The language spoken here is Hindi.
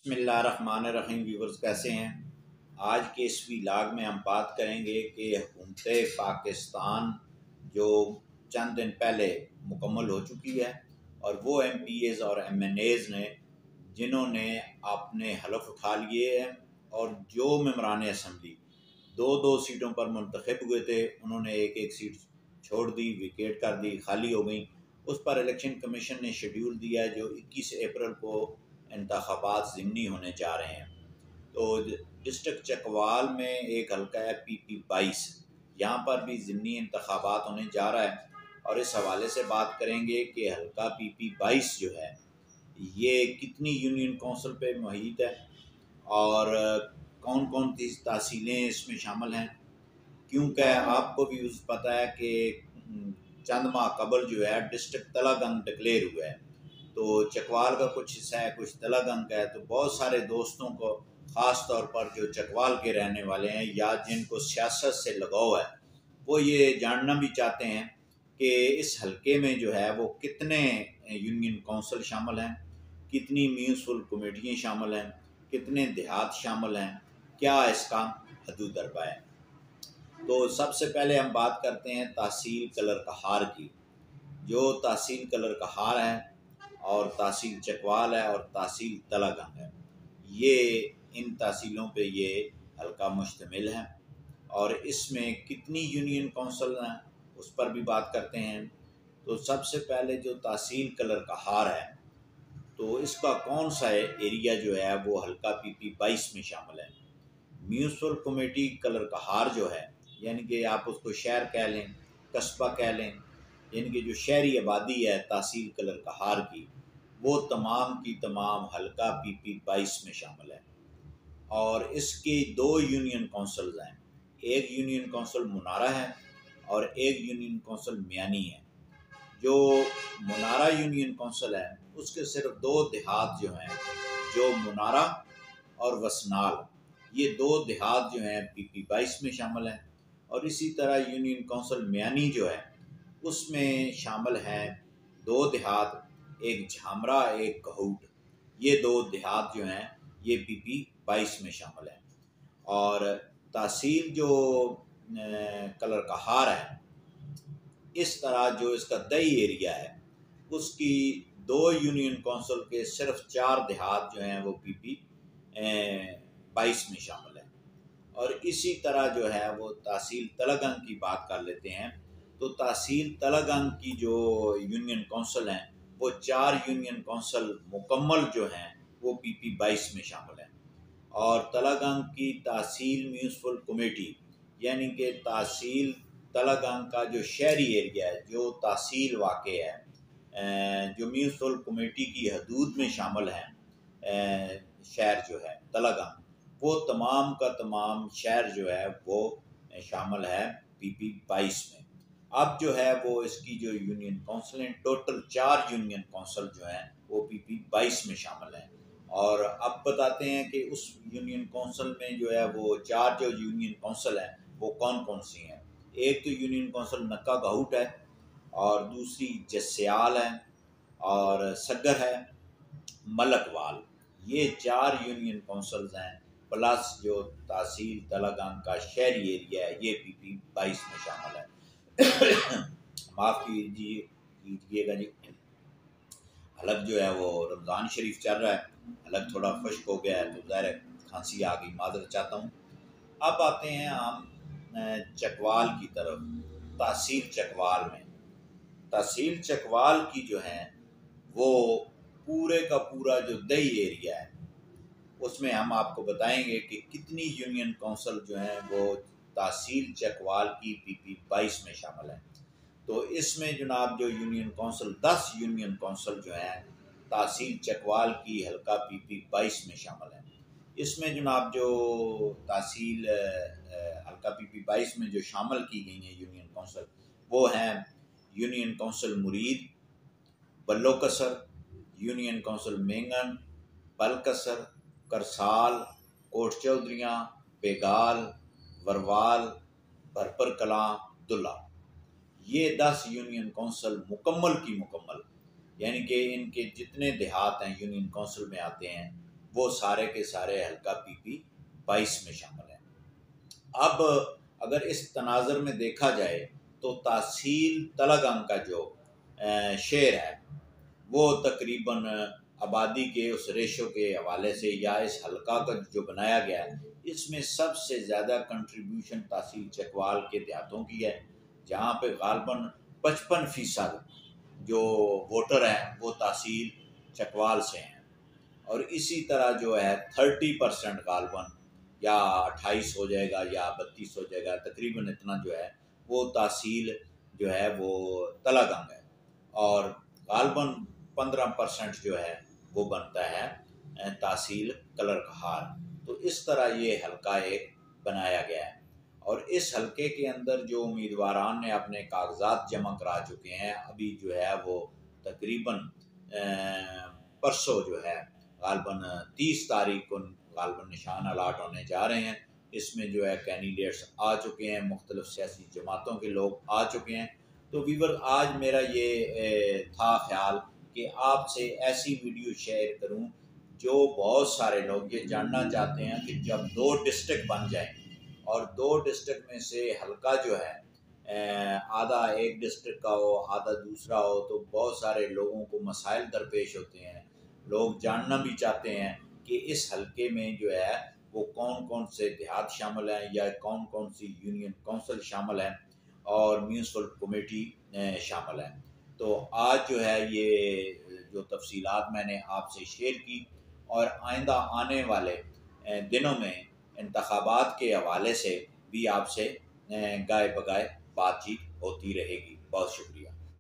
बिस्मिल्लाहिर्रहमानिर्रहीम। व्यूवर्स कैसे हैं? आज के इस व्लॉग में हम बात करेंगे कि हुकूमत पाकिस्तान जो चंद दिन पहले मुकम्मल हो चुकी है और वो MPs और MNAs ने जिन्होंने अपने हलफ उठा लिए हैं और जो मेंबरान असम्बली दो दो सीटों पर मुंतखब हुए थे उन्होंने एक एक सीट छोड़ दी, विकेट कर दी, खाली हो गई। उस पर इलेक्शन कमीशन ने शेड्यूल दिया है जो 21 अप्रैल को इंतखाबात ज़िमनी होने जा रहे हैं। तो डिस्ट्रिक्ट चकवाल में एक हल्का है PP22, यहाँ पर भी ज़िमनी इंतखाबात होने जा रहा है और इस हवाले से बात करेंगे कि हल्का PP22 जो है ये कितनी यूनियन कौंसिल पे मुहित है और कौन कौन सी तहसीलें इसमें शामिल हैं। क्योंकि आपको भी पता है कि चंद माह कबल जो है डिस्ट्रिक्ट तलागंग डिक्लेयर हुआ है, तो चकवाल का कुछ हिस्सा है, कुछ तलागंग का है। तो बहुत सारे दोस्तों को ख़ास तौर पर जो चकवाल के रहने वाले हैं या जिनको सियासत से लगाव है वो ये जानना भी चाहते हैं कि इस हलके में जो है वो कितने यूनियन कौंसिल शामिल हैं, कितनी म्यूनसिपल कमेटियाँ शामिल हैं, कितने देहात शामिल हैं, क्या इसका हदूद अरबा है। तो सबसे पहले हम बात करते हैं तहसील कलर कहार की। जो तहसील कलर कहार है और तहसील चकवाल है और तहसील तलागंग है, ये इन तहसीलों पे ये हल्का मुश्तमिल है और इसमें कितनी यूनियन कौंसिल हैं उस पर भी बात करते हैं। तो सबसे पहले जो तहसील कलर कहार है तो इसका कौन सा एरिया जो है वो हल्का PP22 में शामिल है। म्यूनसिपल कमेटी कलर कहार जो है, यानी कि आप उसको शहर कह लें, कस्बा कह लें, यानी कि जो शहरी आबादी है तहसील कलर कहार की, वो तमाम की तमाम हल्का PP22 में शामिल है। और इसकी दो यूनियन कौंसिल्स हैं, एक यूनियन कौंसिल मुनारा है और एक यूनियन कौंसिल मियानी है। जो मुनारा यूनियन कौंसिल है उसके सिर्फ दो देहात जो हैं, जो मुनारा और वसनाल, ये दो देहात जो हैं PP22 में शामिल हैं। और इसी तरह यूनियन कौंसिल मियानी जो है उसमें शामिल हैं दो देहात, एक झामरा एक कहूट, ये दो देहात जो हैं ये PP22 में शामिल हैं। और तहसील जो कलर कहार है, इस तरह जो इसका दही एरिया है उसकी दो यूनियन कौंसिल के सिर्फ 4 देहात जो हैं वो PP22 में शामिल है। और इसी तरह जो है वो तहसील तलागंग की बात कर लेते हैं। तो तहसील तलागंग की जो यूनियन कौंसिल हैं वो 4 यूनियन कौंसिल मुकम्मल जो हैं वो PP22 में शामिल हैं। और तलागंग की तहसील म्यूनसिपल कमेटी, यानी कि तहसील तलागंग का जो शहरी एरिया है, जो तहसील वाक़ है, जो म्यूनसिपल कमेटी की हदूद में शामिल हैं, शहर जो है तलागंग, वो तमाम का तमाम शहर जो है वो शामिल है PP22 में। अब जो है वो इसकी जो यूनियन कौंसिल हैं, टोटल 4 यूनियन कौंसिल जो हैं वो PP22 में शामिल हैं। और अब बताते हैं कि उस यूनियन कौंसिल में जो है वो 4 जो यूनियन कौंसिल हैं वो कौन कौन सी हैं। एक तो यूनियन कौंसिल नक्का गहुट है और दूसरी जस्याल है और सगर है, मलकवाल, ये 4 यूनियन कौंसिल्स हैं। प्लस जो तहसील तलागंग का शहरी एरिया है ये PP22 में शामिल है। माफ़ कीजिएगा जी, हलक जो है वो रमज़ान शरीफ चल रहा है, हलक थोड़ा खुश्क हो गया है तो ज़ाहिर है खांसी आ गई, माज़रत चाहता हूँ। अब आते हैं हम चकवाल की तरफ। तहसील चकवाल में, तहसील चकवाल की जो है वो पूरे का पूरा जो दही एरिया है उसमें हम आपको बताएंगे कि कितनी यूनियन कौंसिल जो हैं वो तहसील चकवाल की PP22 में शामिल है। तो इसमें जनाब जो यूनियन कौंसिल 10 यूनियन कौंसिल जो हैं तहसील चकवाल की हल्का PP22 में शामिल है। इसमें जनाब जो तहसील हल्का PP22 में जो शामिल की गई हैं यूनियन कौंसिल, वो हैं यूनियन कौंसिल मुरीद, बल्लोकसर, union council मेंगन, बलकसर, करसाल, coat Chaudhriyan, बेगाल, वरवाल, भरपर Kalan, Dulla, ये 10 यूनियन कौंसिल मुकम्मल की मुकम्मल, यानी कि इनके जितने देहात हैं यूनियन कौंसिल में आते हैं वो सारे के सारे हल्का PP 22 में शामिल हैं। अब अगर इस तनाज़र में देखा जाए तो तहसील तलागंग का जो शेर है वो तकरीबन आबादी के उस रेशो के हवाले से या इस हल्का का जो बनाया गया है, इसमें सबसे ज़्यादा कंट्रीब्यूशन तहसील चकवाल के देहातों की है, जहाँ पे गालबन 55% जो वोटर हैं वो तहसील चकवाल से हैं। और इसी तरह जो है 30% गालबन या 28 हो जाएगा या 32 हो जाएगा, तकरीबन इतना जो है वो तहसील जो है वो तलागंग है। और गालबन 15% जो है वो बनता है तहसील कलरकहाल। तो इस तरह ये हल्का एक बनाया गया है। और इस हल्के के अंदर जो उम्मीदवारान ने अपने कागजात जमा करा चुके हैं, अभी जो है वो तकरीबन परसों जो है गालबन 30 तारीख को गालबन निशान अलाट होने जा रहे हैं। इसमें जो है कैंडिडेट्स आ चुके हैं, मुख्तलिफ सियासी जमातों के लोग आ चुके हैं। तो वीवर आज मेरा ये था ख्याल कि आपसे ऐसी वीडियो शेयर करूं जो बहुत सारे लोग ये जानना चाहते हैं कि जब 2 डिस्ट्रिक्ट बन जाएं और 2 डिस्ट्रिक्ट में से हल्का जो है आधा एक डिस्ट्रिक्ट का हो आधा दूसरा हो, तो बहुत सारे लोगों को मसाइल दरपेश होते हैं। लोग जानना भी चाहते हैं कि इस हल्के में जो है वो कौन कौन से देहात शामिल हैं या कौन कौन सी यूनियन काउंसिल शामिल हैं और म्यूनसिपल कमेटी शामिल है। तो आज जो है ये जो तफसीलात मैंने आपसे शेयर की, और आइंदा आने वाले दिनों में इंतखाबात के हवाले से भी आपसे गाए बगाए बातचीत होती रहेगी। बहुत शुक्रिया।